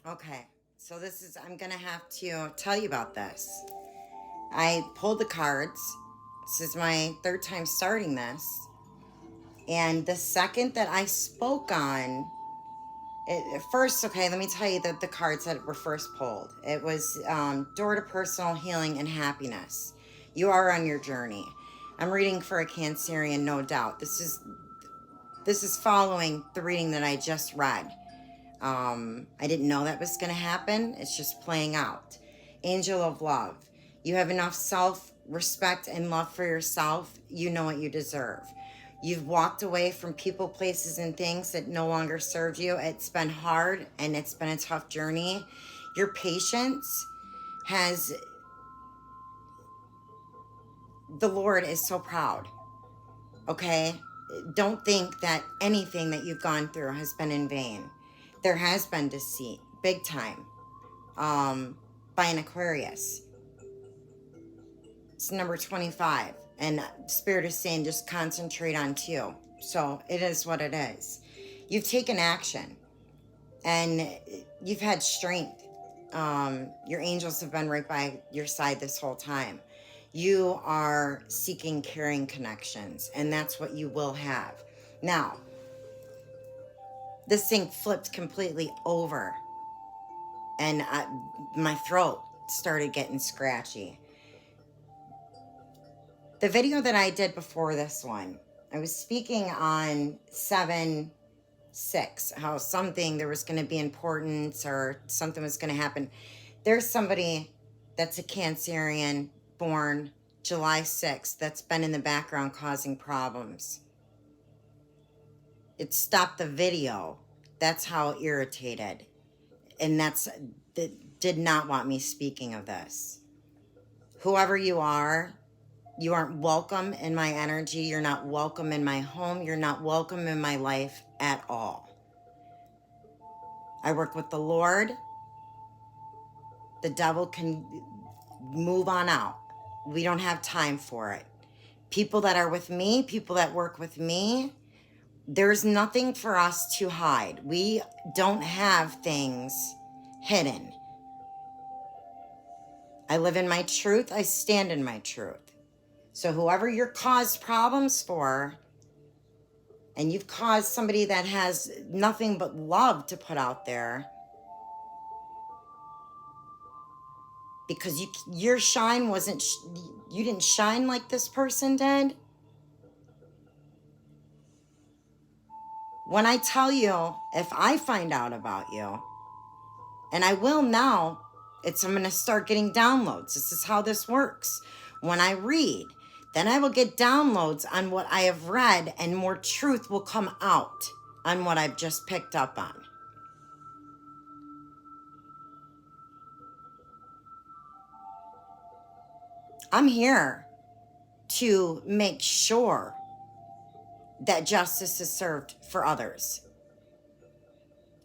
Okay, so I'm gonna have to tell you about this. I pulled the cards. This is my third time starting this. And the second that I spoke on it, first, okay, let me tell you the cards that were first pulled. It was door to personal healing and happiness. You are on your journey. I'm reading for a Cancerian, no doubt. This is following the reading that I just read. I didn't know that was going to happen. It's just playing out. Angel of love. You have enough self respect and love for yourself. You know what you deserve. You've walked away from people, places, and things that no longer serve you. It's been hard and it's been a tough journey. Your patience has, the Lord is so proud. Okay? Don't think that anything that you've gone through has been in vain. There has been deceit, big time, by an Aquarius. It's number 25. And Spirit is saying just concentrate on two. So it is what it is. You've taken action and you've had strength. Your angels have been right by your side this whole time. You are seeking caring connections, and that's what you will have. Now, this thing flipped completely over, and my throat started getting scratchy. The video that I did before this one, I was speaking on 7/6, how there was going to be importance or something was going to happen. There's somebody that's a Cancerian born July 6th that's been in the background causing problems. It stopped the video. That's how irritated. And that did not want me speaking of this. Whoever you aren't welcome in my energy. You're not welcome in my home. You're not welcome in my life at all. I work with the Lord. The devil can move on out. We don't have time for it. People that are with me, people that work with me, there's nothing for us to hide. We don't have things hidden. I live in my truth. I stand in my truth. So whoever you're caused problems for, and you've caused somebody that has nothing but love to put out there, because your shine wasn't, you didn't shine like this person did. When I tell you, if I find out about you, and I will now, I'm going to start getting downloads. This is how this works. When I read, then I will get downloads on what I have read, and more truth will come out on what I've just picked up on. I'm here to make sure that justice is served for others.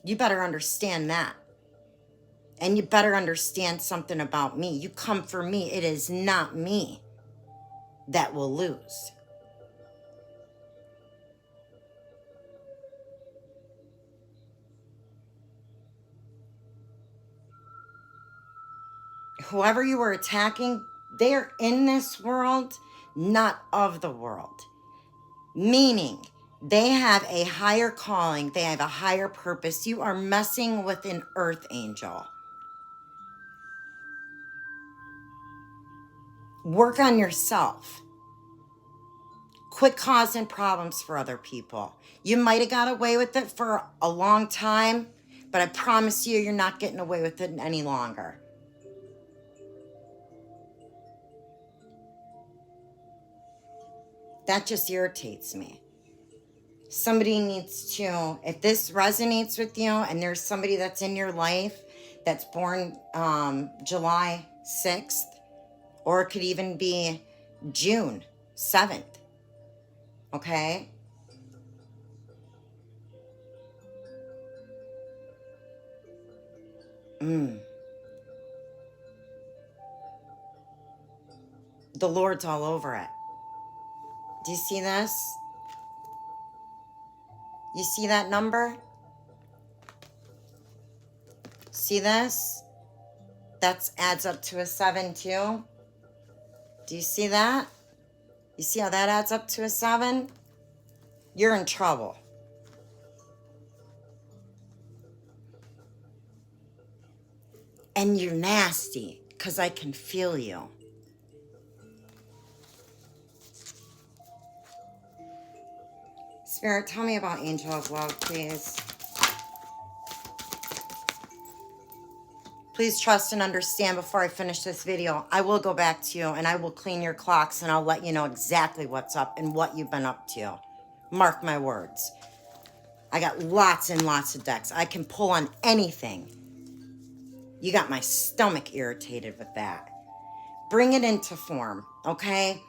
You better understand that. And you better understand something about me. You come for me. It is not me that will lose. Whoever you are attacking, they are in this world, not of the world. Meaning, they have a higher calling, they have a higher purpose. You are messing with an earth angel. Work on yourself. Quit causing problems for other people. You might have got away with it for a long time, but I promise you're not getting away with it any longer. That just irritates me. Somebody needs to, if this resonates with you and there's somebody that's in your life that's born July 6th, or it could even be June 7th, okay? The Lord's all over it. Do you see this? You see that number? See this? That adds up to a 7 too. Do you see that? You see how that adds up to a 7? You're in trouble. And you're nasty, because I can feel you. Spirit, tell me about Angel of Love, please. Please trust and understand before I finish this video. I will go back to you and I will clean your clocks and I'll let you know exactly what's up and what you've been up to. Mark my words. I got lots and lots of decks. I can pull on anything. You got my stomach irritated with that. Bring it into form, okay?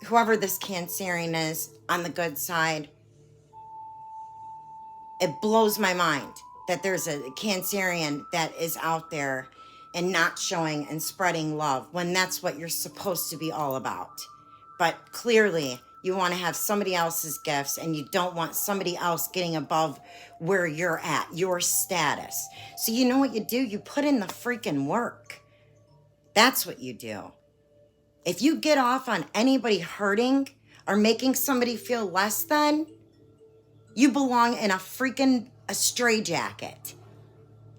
Whoever this Cancerian is on the good side, it blows my mind that there's a Cancerian that is out there and not showing and spreading love when that's what you're supposed to be all about. But clearly, you want to have somebody else's gifts and you don't want somebody else getting above where you're at, your status. So you know what you do? You put in the freaking work. That's what you do. If you get off on anybody hurting or making somebody feel less than, you belong in a freaking straitjacket.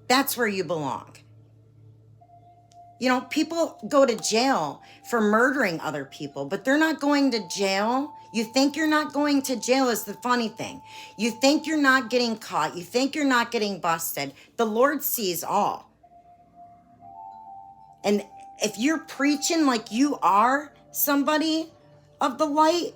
That's where you belong. You know, people go to jail for murdering other people, but they're not going to jail. You think you're not going to jail is the funny thing. You think you're not getting caught. You think you're not getting busted. The Lord sees all. And if you're preaching like you are somebody of the light,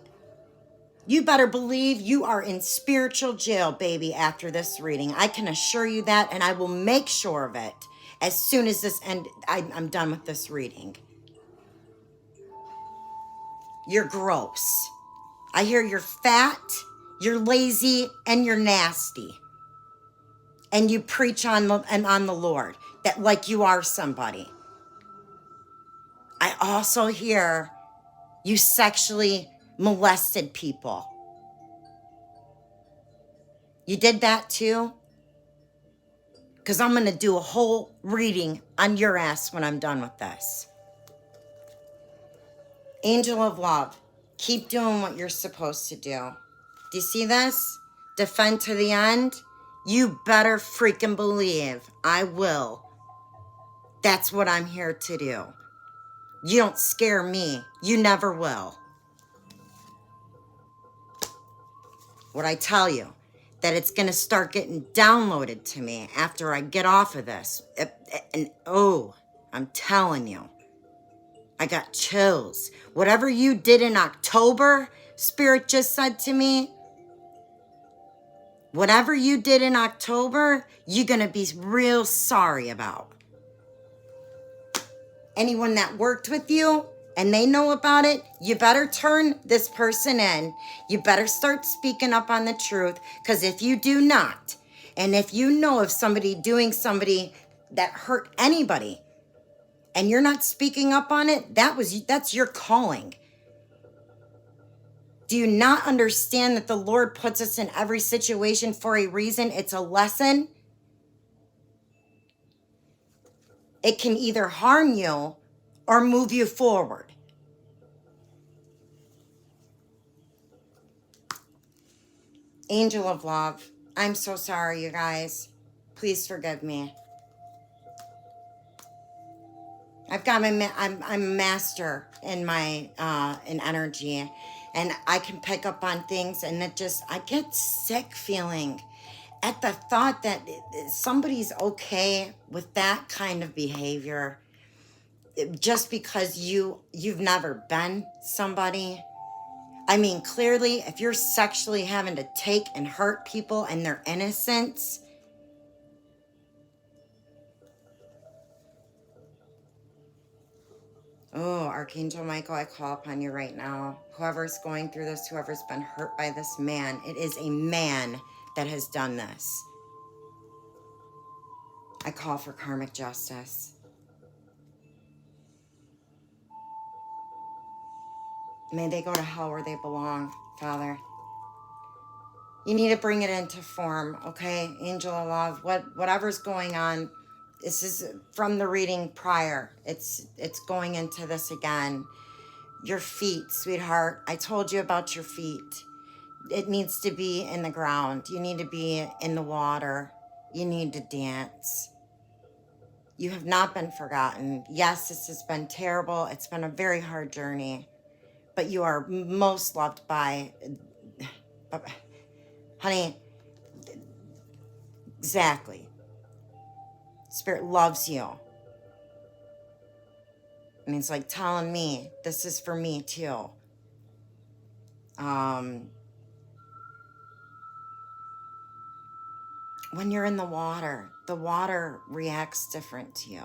you better believe you are in spiritual jail, baby, after this reading. I can assure you that, and I will make sure of it as soon as I'm done with this reading. You're gross. I hear you're fat, you're lazy, and you're nasty. And you preach on the Lord that like you are somebody. I also hear you sexually molested people. You did that too? Because I'm going to do a whole reading on your ass when I'm done with this. Angel of Love, keep doing what you're supposed to do. Do you see this? Defend to the end. You better freaking believe I will. That's what I'm here to do. You don't scare me. You never will. What I tell you, that it's going to start getting downloaded to me after I get off of this. I'm telling you, I got chills. Whatever you did in October, Spirit just said to me, whatever you did in October, you're going to be real sorry about. Anyone that worked with you and they know about it, you better turn this person in. You better start speaking up on the truth, because if you do not, and if you know of somebody doing somebody that hurt anybody, and you're not speaking up on it, that's your calling. Do you not understand that the Lord puts us in every situation for a reason? It's a lesson. It can either harm you or move you forward. Angel of Love, I'm so sorry, you guys. Please forgive me. I'm a master in my in energy, and I can pick up on things, and I get sick feeling at the thought that somebody's okay with that kind of behavior just because you've never been somebody. I mean, clearly, if you're sexually having to take and hurt people and their innocence, oh, Archangel Michael, I call upon you right now. Whoever's going through this, whoever's been hurt by this man, it is a man that has done this. I call for karmic justice. May they go to hell where they belong, Father. You need to bring it into form, okay? Angel of love, whatever's going on. This is from the reading prior. It's going into this again. Your feet, sweetheart. I told you about your feet. It needs to be in the ground. You need to be in the water. You need to dance. You have not been forgotten. Yes, this has been terrible. It's been a very hard journey, but you are most loved by, honey, exactly. Spirit loves you. And it's like telling me, this is for me too. When you're in the water reacts different to you.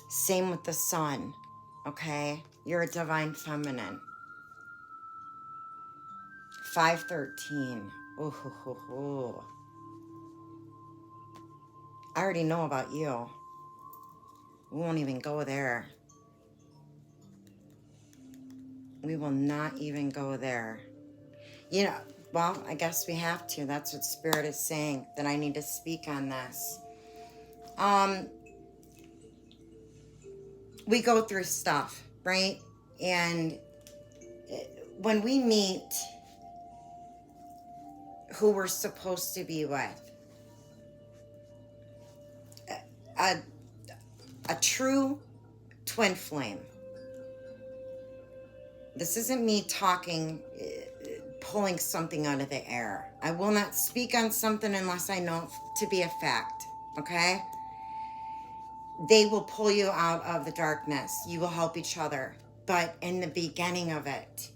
Same with the sun, okay? You're a divine feminine. 513. Ooh. I already know about you. We won't even go there. We will not even go there. You know, well, I guess we have to. That's what Spirit is saying, that I need to speak on this. We go through stuff, right? And when we meet who we're supposed to be with, a true twin flame. This isn't me talking, pulling something out of the air. I will not speak on something unless I know to be a fact, okay? They will pull you out of the darkness. You will help each other. But in the beginning of it,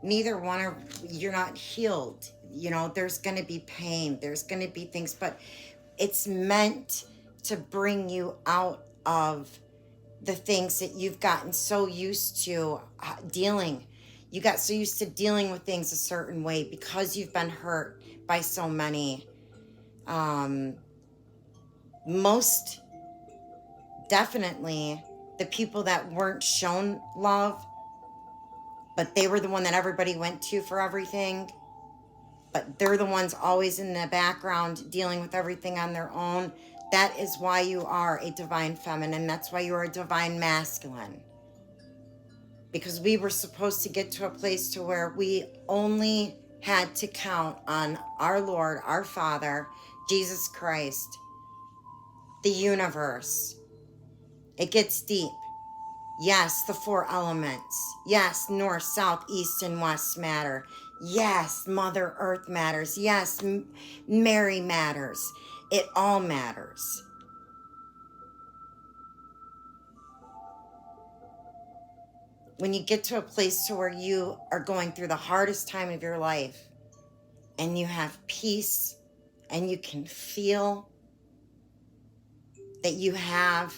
neither one of you're not healed. You know, there's going to be pain. There's going to be things, but it's meant to bring you out of the things that you've gotten so used to dealing. You got so used to dealing with things a certain way because you've been hurt by so many. Most definitely the people that weren't shown love, but they were the one that everybody went to for everything. But they're the ones always in the background dealing with everything on their own. That is why you are a divine feminine. That's why you are a divine masculine. Because we were supposed to get to a place to where we only had to count on our Lord, our Father, Jesus Christ, the universe. It gets deep. Yes, the 4 elements. Yes, north, south, east, and west matter. Yes, Mother Earth matters. Yes, Mary matters. It all matters. When you get to a place to where you are going through the hardest time of your life and you have peace and you can feel that you have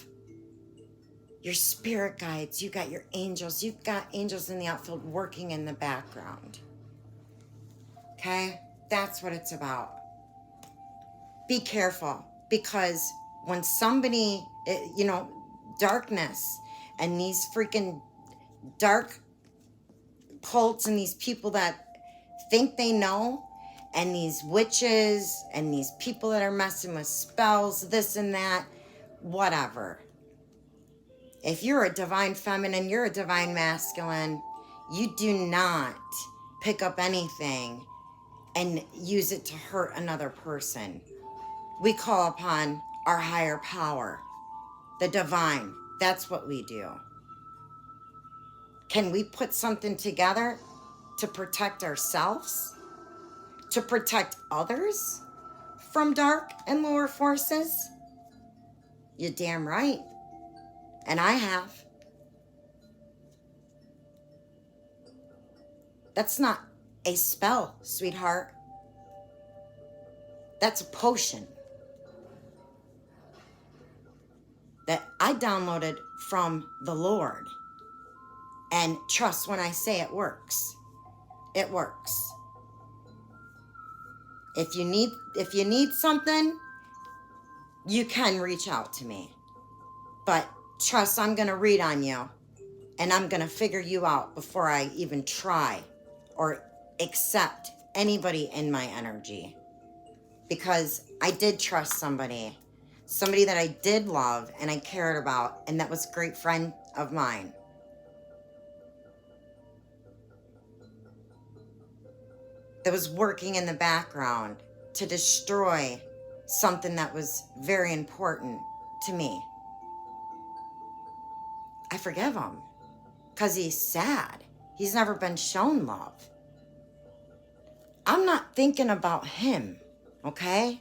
your spirit guides, you got your angels, you've got angels in the outfield working in the background. Okay? That's what it's about. Be careful, because when somebody, darkness and these freaking dark cults and these people that think they know, and these witches and these people that are messing with spells, this and that, whatever. If you're a divine feminine, you're a divine masculine, you do not pick up anything and use it to hurt another person. We call upon our higher power, the divine. That's what we do. Can we put something together to protect ourselves? To protect others from dark and lower forces? You're damn right. And I have. That's not a spell, sweetheart. That's a potion that I downloaded from the Lord. And trust when I say it works. It works. If you need something, you can reach out to me. But trust, I'm going to read on you, and I'm going to figure you out before I even try or accept anybody in my energy, because I did trust somebody that I did love and I cared about, and that was a great friend of mine. That was working in the background to destroy something that was very important to me. I forgive him because he's sad. He's never been shown love. I'm not thinking about him, okay?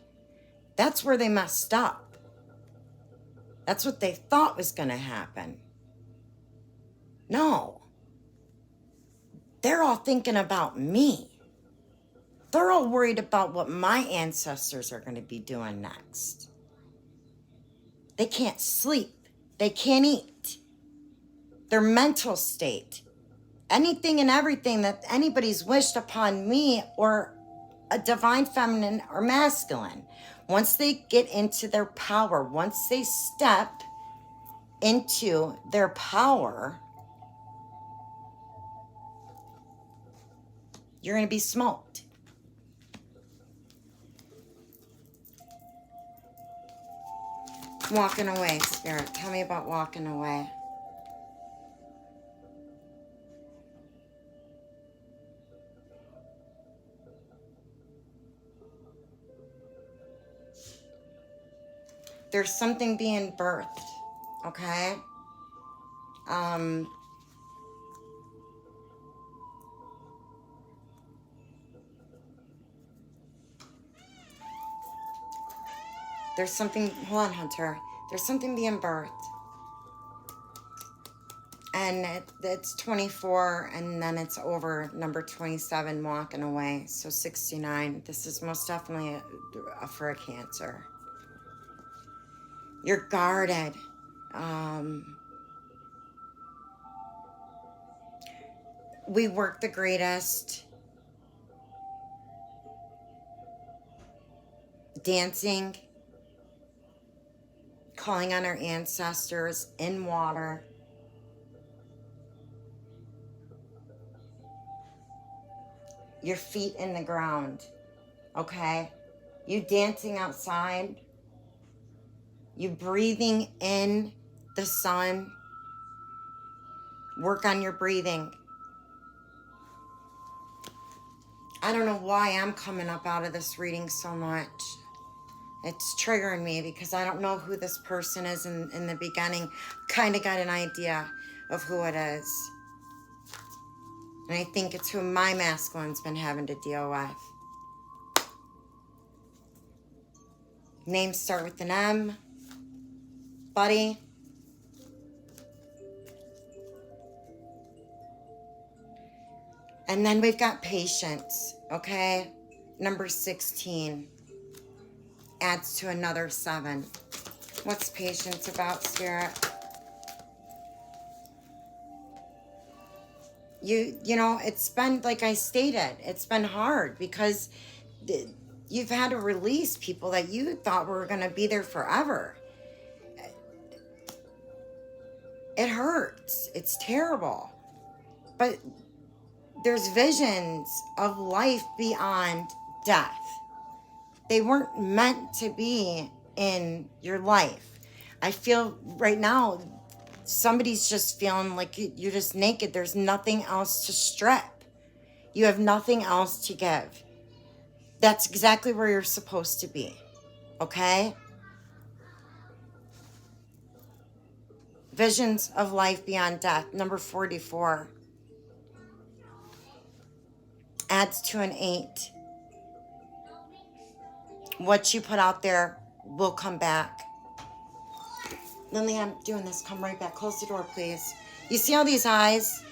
That's where they messed up. That's what they thought was going to happen. No. They're all thinking about me. They're all worried about what my ancestors are going to be doing next. They can't sleep. They can't eat. Their mental state, anything and everything that anybody's wished upon me or a divine feminine or masculine, once they get into their power, once they step into their power, you're going to be smoked. Walking away, Spirit. Tell me about walking away. There's something being birthed, okay? There's something, hold on, Hunter. There's something being birthed. And it's 24, and then it's over number 27, walking away. So 69. This is most definitely for a Cancer. You're guarded. We work the greatest. Dancing. Calling on our ancestors in water. Your feet in the ground, okay? You dancing outside. You breathing in the sun. Work on your breathing. I don't know why I'm coming up out of this reading so much. It's triggering me because I don't know who this person is in the beginning. Kind of got an idea of who it is. And I think it's who my masculine's been having to deal with. Names start with an M. Buddy. And then we've got patience, okay? Number 16. Adds to another 7. What's patience about, Spirit? You know, it's been, like I stated, it's been hard because you've had to release people that you thought were going to be there forever. It hurts. It's terrible. But there's visions of life beyond death. They weren't meant to be in your life. I feel right now, somebody's just feeling like you're just naked. There's nothing else to strip. You have nothing else to give. That's exactly where you're supposed to be. Okay? Visions of life beyond death. Number 44. Adds to an 8. What you put out there will come back. Lindley, I'm doing this. Come right back. Close the door, please. You see all these eyes?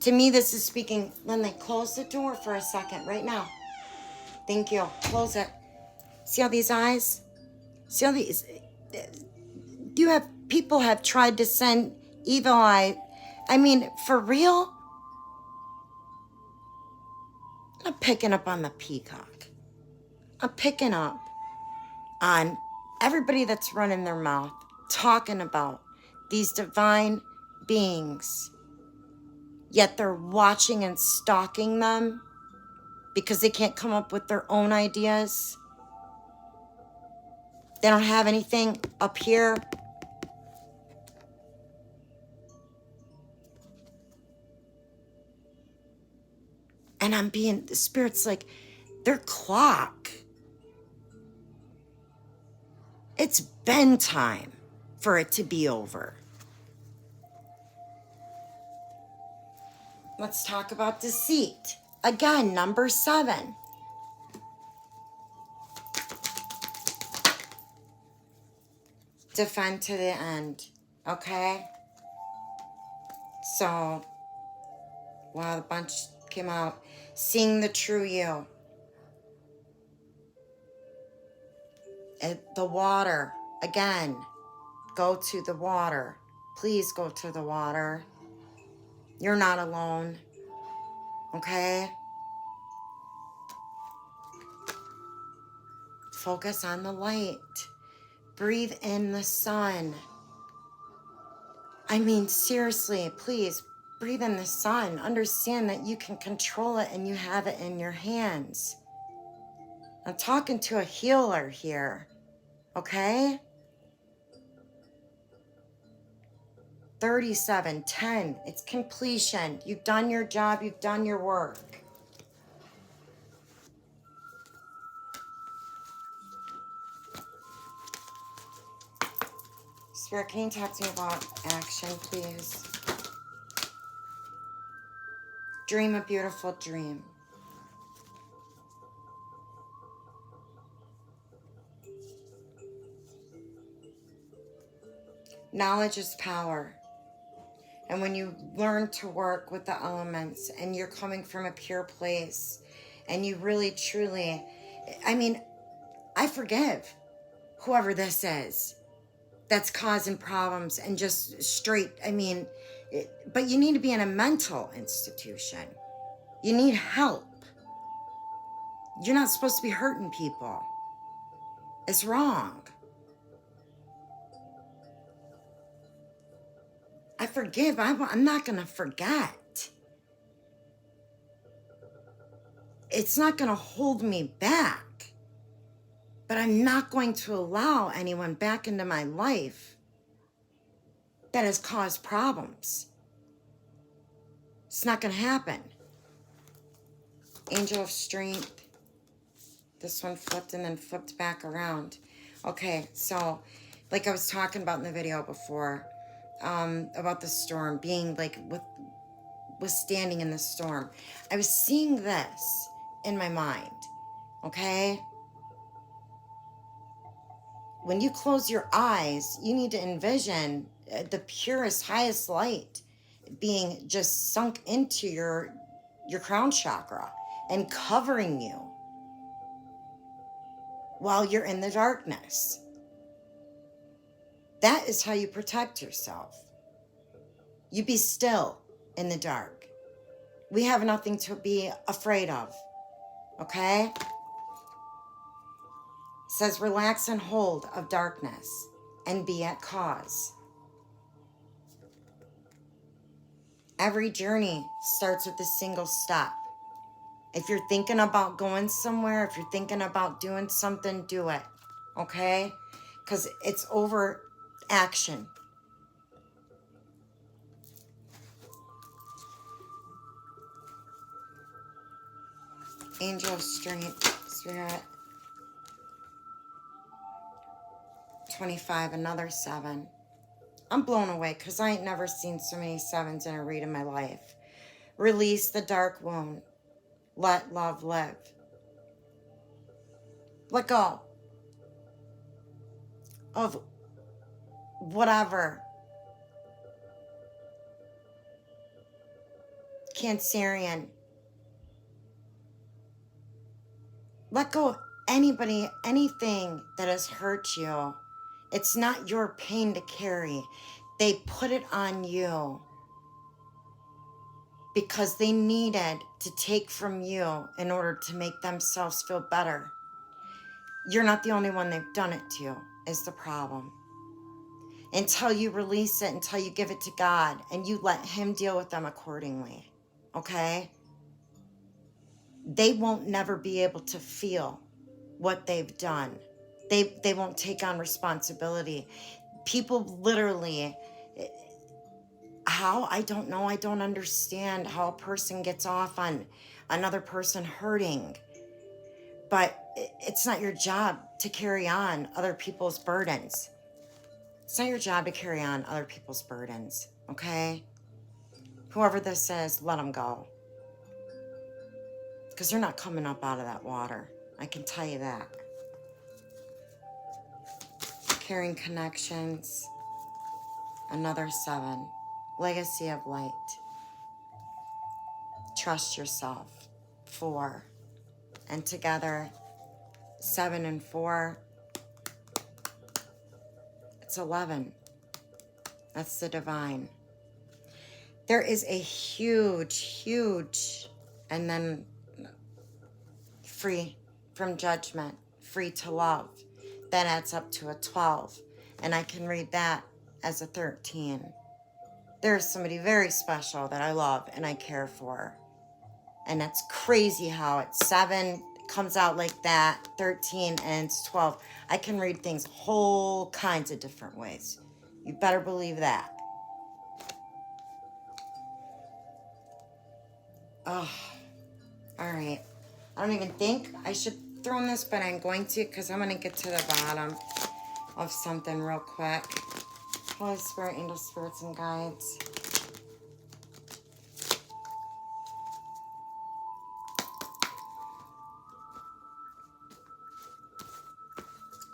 To me, this is speaking. Lindley, close the door for a second right now. Thank you. Close it. See all these eyes? See all these? People have tried to send evil eye. I mean, for real? I'm picking up on the peacock. I'm picking up on everybody that's running their mouth, talking about these divine beings, yet they're watching and stalking them. because they can't come up with their own ideas. They don't have anything up here. And the Spirit's like, their clock. It's been time for it to be over. Let's talk about deceit. Again, number 7. Defend to the end. Okay? So, wow, the bunch came out. Seeing the true you. The water. Again, go to the water. Please go to the water. You're not alone. Okay? Focus on the light. Breathe in the sun. I mean, seriously, please breathe in the sun. Understand that you can control it and you have it in your hands. I'm talking to a healer here. Okay? 37, 10. It's completion. You've done your job. You've done your work. Spirit, can you talk to me about action, please? Dream a beautiful dream. Knowledge is power. And when you learn to work with the elements and you're coming from a pure place and you really, truly, I mean, I forgive whoever this is that's causing problems and just straight, but you need to be in a mental institution. You need help. You're not supposed to be hurting people. It's wrong. I forgive. I'm not going to forget. It's not going to hold me back. But I'm not going to allow anyone back into my life that has caused problems. It's not going to happen. Angel of Strength. This one flipped and then flipped back around. Okay, so like I was talking about in the video before, about the storm, being like withstanding in the storm. I was seeing this in my mind, okay? When you close your eyes, you need to envision the purest, highest light being just sunk into your crown chakra and covering you while you're in the darkness. That is how you protect yourself. You be still in the dark. We have nothing to be afraid of, okay? It says, relax and hold of darkness and be at cause. Every journey starts with a single step. If you're thinking about going somewhere, if you're thinking about doing something, do it, okay? Because it's over action. Angel of Strength, Spirit. 25, another 7. I'm blown away because I ain't never seen so many 7s in a read in my life. Release the dark wound. Let love live. Let go of whatever Cancerian. Let go of anybody, anything that has hurt you. It's not your pain to carry. They put it on you because they needed to take from you in order to make themselves feel better. You're not the only one they've done it to, is the problem. Until you release it, until you give it to God, and you let Him deal with them accordingly. Okay? they won't never be able to feel what they've done. They won't take on responsibility. People literally, how? I don't know. I don't understand how a person gets off on another person hurting. But it's not your job to carry on other people's burdens. It's not your job to carry on other people's burdens, okay? Whoever this is, let them go. Because they're not coming up out of that water. I can tell you that. Caring connections. Another 7. Legacy of light. Trust yourself. 4. And together, 7 and 4, it's 11. That's the divine. There is a huge, and then free from judgment, free to love. That adds up to a 12. And I can read that as a 13. There's somebody very special that I love and I care for. And it's crazy how it's 7 comes out like that, 13 and it's 12. I can read things whole kinds of different ways. You better believe that. Oh, all right. I don't even think I should throw in this, but I'm going to because I'm going to get to the bottom of something real quick. Holy Spirit, angels, spirits, and guides.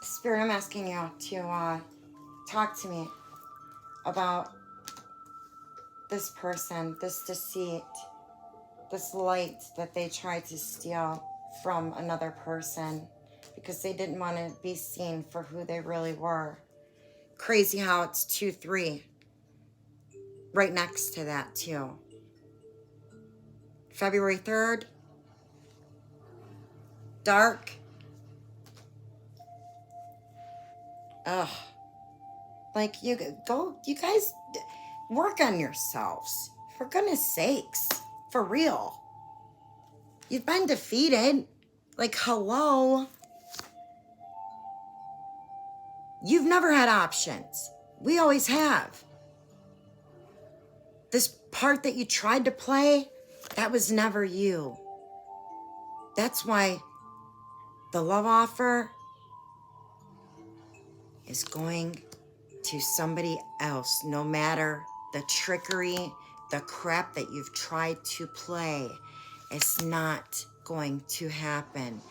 Spirit, I'm asking you to talk to me about this person, this deceit, this light that they tried to steal from another person because they didn't want to be seen for who they really were. Crazy how it's 2-3 right next to that too. February 3rd, dark. Ugh. Like, you guys work on yourselves. For goodness sakes. For real. You've been defeated. Like, hello. You've never had options. We always have. This part that you tried to play, that was never you. That's why the love offer is going to somebody else, no matter the trickery, the crap that you've tried to play. It's not going to happen.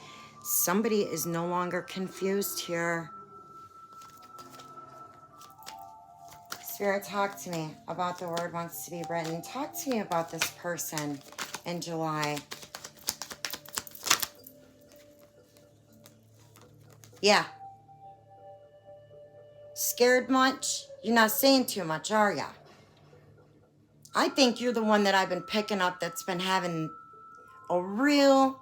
Somebody is no longer confused here. Spirit, talk to me about the word wants to be written. Talk to me about this person in July. Yeah. Scared much? You're not saying too much, are ya? I think you're the one that I've been picking up that's been having a real...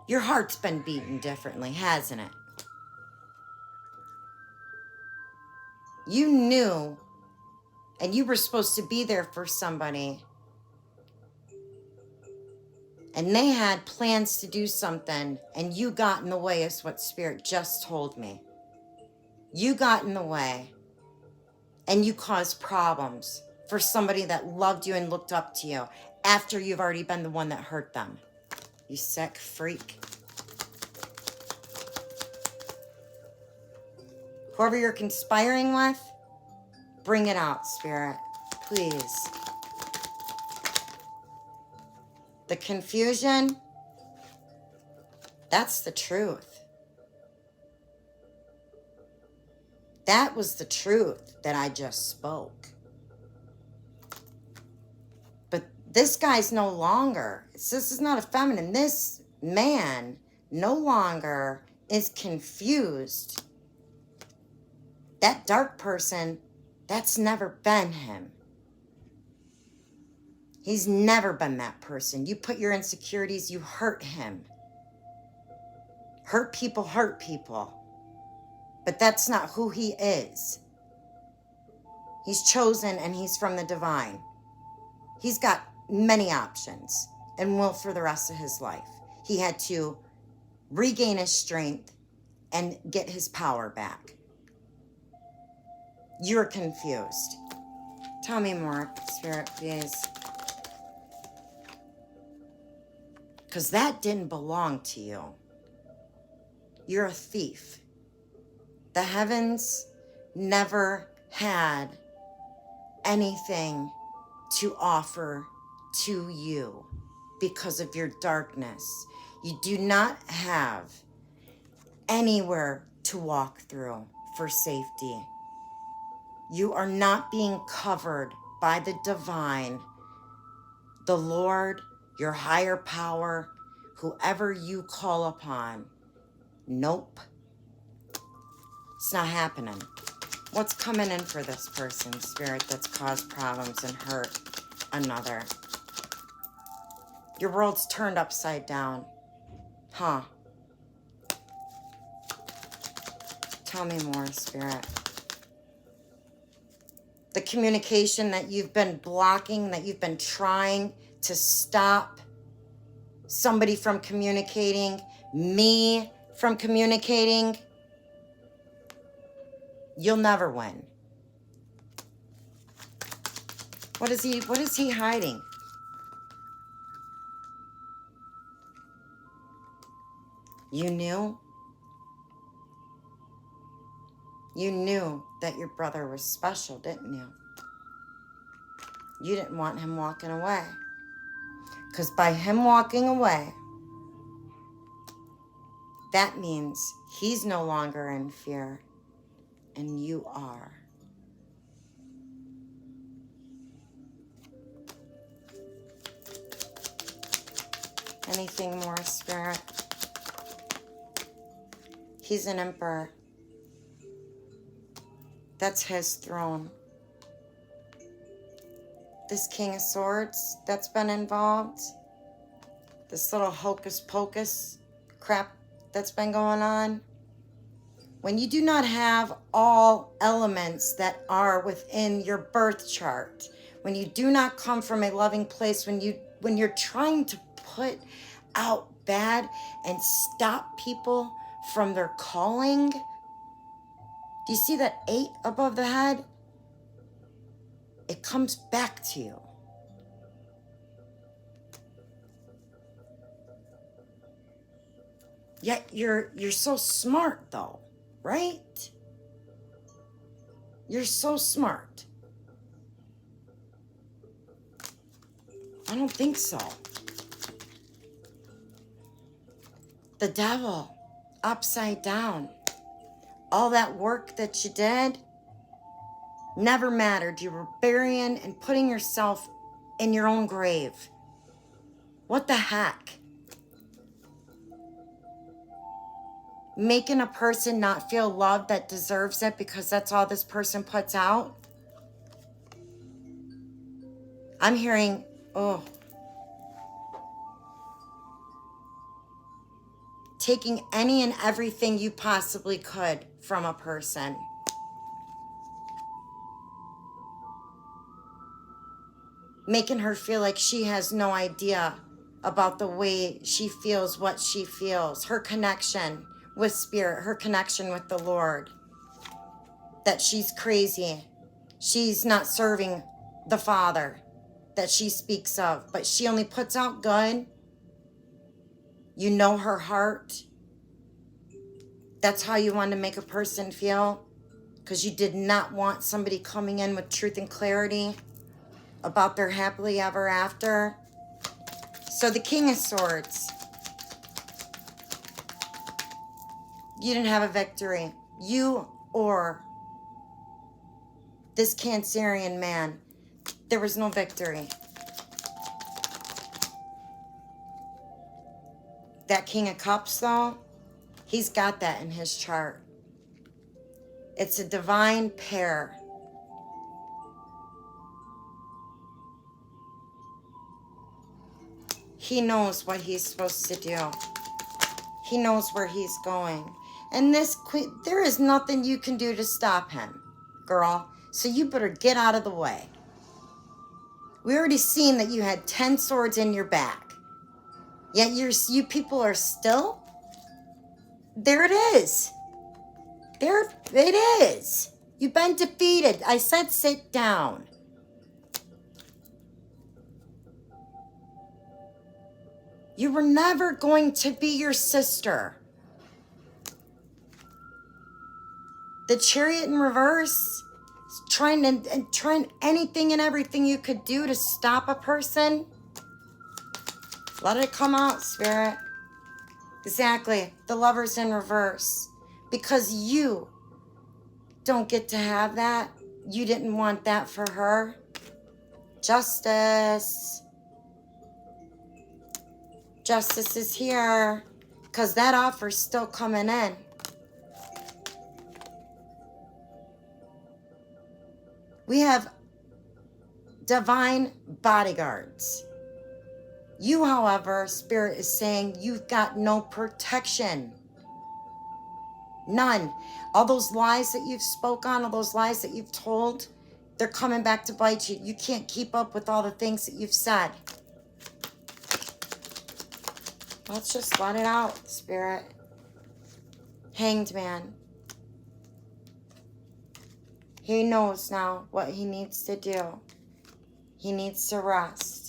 Your heart's been beating differently, hasn't it? You knew, and you were supposed to be there for somebody, and they had plans to do something, and you got in the way, is what Spirit just told me. You got in the way, and you caused problems for somebody that loved you and looked up to you after you've already been the one that hurt them. You sick freak. Whoever you're conspiring with, bring it out, Spirit, please. The confusion, that's the truth. That was the truth that I just spoke. But this guy's no longer, this is not a feminine. This man no longer is confused. That dark person, that's never been him. He's never been that person. You put your insecurities, you hurt him. Hurt people. But that's not who he is. He's chosen and he's from the divine. He's got many options. and will for the rest of his life. He had to regain his strength and get his power back. You're confused. Tell me more, Spirit, please. Because that didn't belong to you. You're a thief. The heavens never had anything to offer to you because of your darkness. You do not have anywhere to walk through for safety. You are not being covered by the divine, the Lord, your higher power, whoever you call upon. Nope. It's not happening. What's coming in for this person, Spirit, that's caused problems and hurt another? Your world's turned upside down. Huh. Tell me more, Spirit. The communication that you've been blocking, that you've been trying to stop somebody from communicating, me from communicating, you'll never win. What is he hiding? You knew? You knew that your brother was special, didn't you? You didn't want him walking away. Because by him walking away, that means he's no longer in fear, and you are. Anything more, Spirit? He's an emperor. That's his throne. This King of Swords that's been involved, this little hocus pocus crap that's been going on. When you do not have all elements that are within your birth chart, when you do not come from a loving place, when you're trying to put out bad and stop people from their calling, do you see that 8 above the head? It comes back to you. Yet you're so smart though, right? You're so smart. I don't think so. The devil, upside down. All that work that you did never mattered. You were burying and putting yourself in your own grave. What the heck? Making a person not feel loved that deserves it because that's all this person puts out? I'm hearing, taking any and everything you possibly could from a person. Making her feel like she has no idea about the way she feels, what she feels, her connection with Spirit, her connection with the Lord. That she's crazy. She's not serving the Father that she speaks of, but she only puts out good. You know her heart. That's how you want to make a person feel, because you did not want somebody coming in with truth and clarity about their happily ever after. So the King of Swords, you didn't have a victory. You or this Cancerian man, there was no victory. That King of Cups, though, he's got that in his chart. It's a divine pair. He knows what he's supposed to do. He knows where he's going. And this queen, there is nothing you can do to stop him, girl. So you better get out of the way. We already seen that you had 10 swords in your back. Yet you people are still, there it is. There it is. You've been defeated. I said sit down. You were never going to be your sister. The Chariot in reverse, trying anything and everything you could do to stop a person. Let it come out, Spirit. Exactly. The Lover's in reverse. Because you don't get to have that. You didn't want that for her. Justice. Justice is here. Because that offer's still coming in. We have divine bodyguards. You, however, Spirit is saying you've got no protection. None. All those lies that you've spoke on, all those lies that you've told, they're coming back to bite you. You can't keep up with all the things that you've said. Let's just let it out, Spirit. Hanged Man. He knows now what he needs to do. He needs to rest.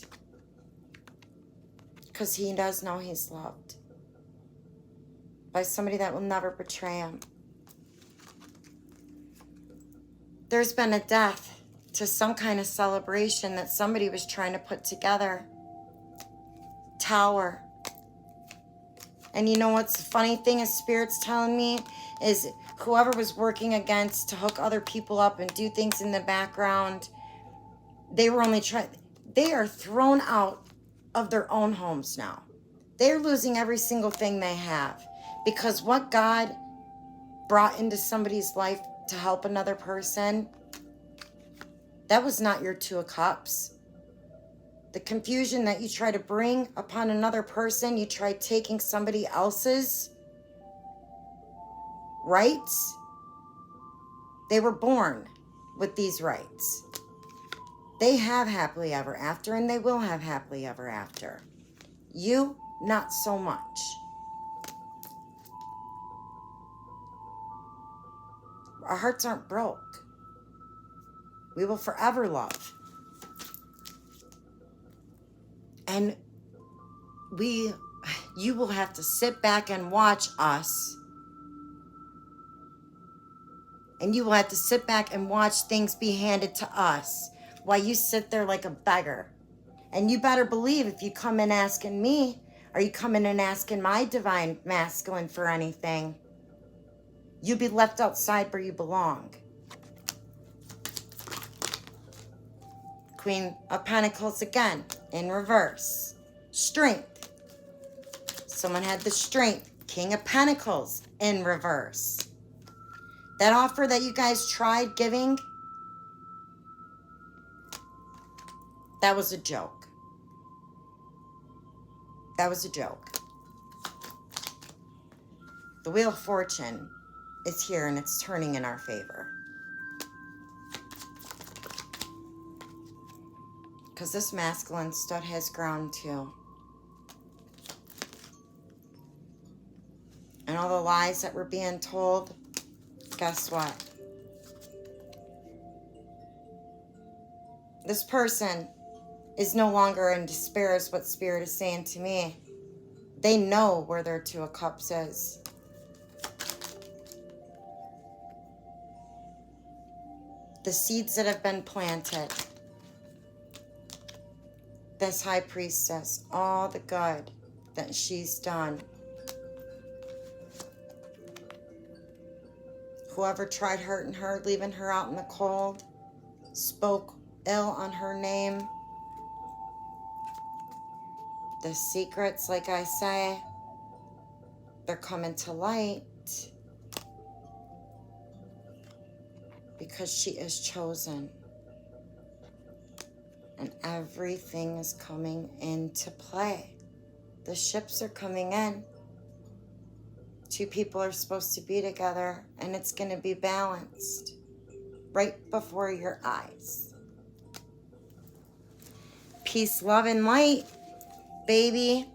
Because he does know he's loved. By somebody that will never betray him. There's been a death to some kind of celebration that somebody was trying to put together. Tower. And you know what's the funny thing is Spirit's telling me is whoever was working against to hook other people up and do things in the background, they were only trying, they are thrown out of their own homes now. They're losing every single thing they have because what God brought into somebody's life to help another person, that was not your Two of Cups. The confusion that you try to bring upon another person, you try taking somebody else's rights. They were born with these rights. They have happily ever after, and they will have happily ever after. You, not so much. Our hearts aren't broke. We will forever love. And you will have to sit back and watch us. And you will have to sit back and watch things be handed to us while you sit there like a beggar. And you better believe if you come in asking me, or you come in and asking my divine masculine for anything, you'll be left outside where you belong. Queen of Pentacles again, in reverse. Strength. Someone had the strength. King of Pentacles, in reverse. That offer that you guys tried giving, that was a joke. That was a joke. The Wheel of Fortune is here and it's turning in our favor. Because this masculine stood his ground too. And all the lies that were being told, guess what? This person is no longer in despair is what Spirit is saying to me. They know where their Two of Cups is. The seeds that have been planted. This High Priestess, all the good that she's done. Whoever tried hurting her, leaving her out in the cold, spoke ill on her name. The secrets, like I say, they're coming to light because she is chosen. And everything is coming into play. The ships are coming in. Two people are supposed to be together, and it's going to be balanced right before your eyes. Peace, love, and light, baby.